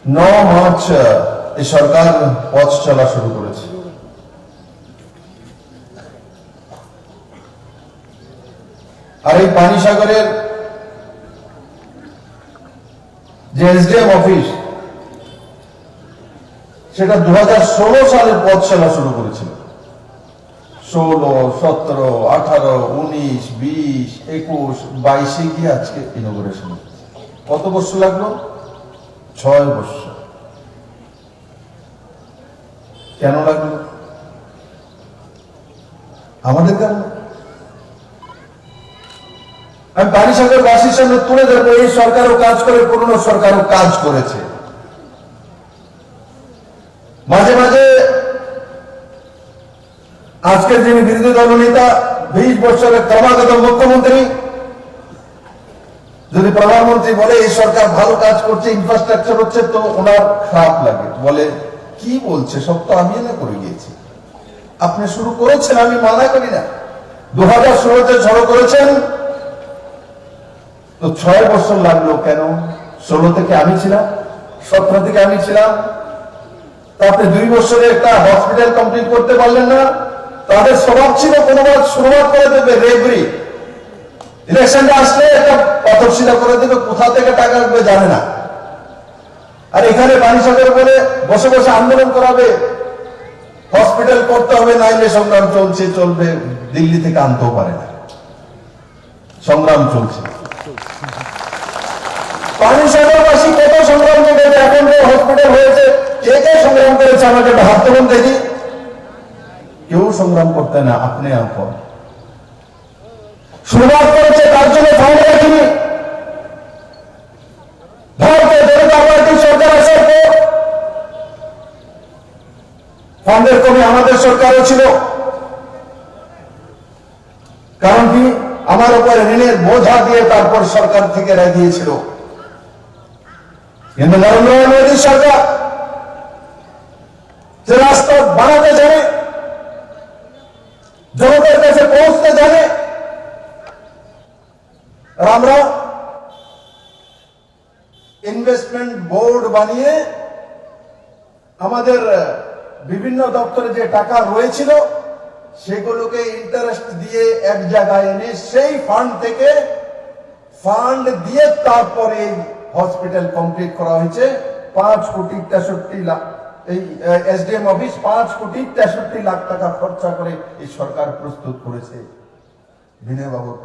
9 March এই সরকার পথ চলা শুরু করেছে। আর এই পানিসাগরের যে এসডিএম অফিস, সেটা 2016 সালে পথ চলা শুরু করেছিল। 16, 17, 18, 19, 20, 21, 22 গিয়ে আজকে ইনোগ্রেশন। কত বছর লাগলো? 6 বছর। কেন লাগলো? আমাদের কেন? আমি পানিসাগর বাসীর সামনে তুলে ধরবো, এই সরকারও কাজ করে, পুরনো সরকারও কাজ করেছে। মাঝে মাঝে আজকের যিনি বিরোধী দলনেতা, 20 বছরের ক্রমাগত মুখ্যমন্ত্রী, যদি প্রধানমন্ত্রী বলে এই সরকার ভালো কাজ করছে, ইনফ্রাস্ট্রাকচার হচ্ছে, তো ওনার খারাপ লাগে, বলে কি বলছে, সব তো আমি না করে গিয়েছি। আপনি শুরু করেছেন, আমি মানা করি না। 2016-তে শুরু করেছেন, তো 6 বছর লাগলো কেন? 16 থেকে আমি ছিলাম, 17 থেকে আমি ছিলাম। আপনি 2 বছরে একটা হসপিটাল কমপ্লিট করতে পারলেন না। তাদের স্বভাব ছিল কোনোবার শুরুয়াত করে দেবে রেবরি, ইলেকশনটা আসলে একটা পথশিলা করে দেবে, কোথা থেকে টাকা আসবে জানে না। আর এখানে পানিসাগর বলে বসে বসে আন্দোলন করাবে, হসপিটাল করতে হবে, নাইলে সংগ্রাম চলছে, চলবে, দিল্লি থেকে আনতেও পারে না, সংগ্রাম চলছে। পানিসাগরবাসী কত সংগ্রাম করেছে, এখন যে হসপিটাল হয়েছে, কে কে সংগ্রাম করেছে আমাকে একটা হাত তুলুন দেখি। কেউ সংগ্রাম করতে না, আপনি আপন। শুরুয়াত করেছে তার জন্য ফান্ড রাখিনি। ভারতীয় জনতা পার্টির সরকার আসার পর ফান্ডের কমে আমাদের সরকারও ছিল। কারণ কি? আমার উপরে ঋণের বোঝা দিয়ে তারপর সরকার থেকে রেখে দিয়েছিল। কিন্তু নরেন্দ্র মোদীর সরকার যে রাস্তা বানাতে জানে, জনতার কাছে পৌঁছতে জানে, আমরা ইনভেস্টমেন্ট বোর্ড বানিয়ে আমাদের বিভিন্ন দপ্তরে যে টাকা রয়েছিল সেগুলোকে ইন্টারেস্ট দিয়ে এক জায়গায় এনে সেই ফান্ড থেকে ফান্ড দিয়ে তারপরে হসপিটাল কমপ্লিট করা হয়েছে। 5,63,00,000 এই এসডিএম অফিস 5,63,00,000 টাকা খরচা করে এই সরকার প্রস্তুত করেছে। বিনয় বাবুর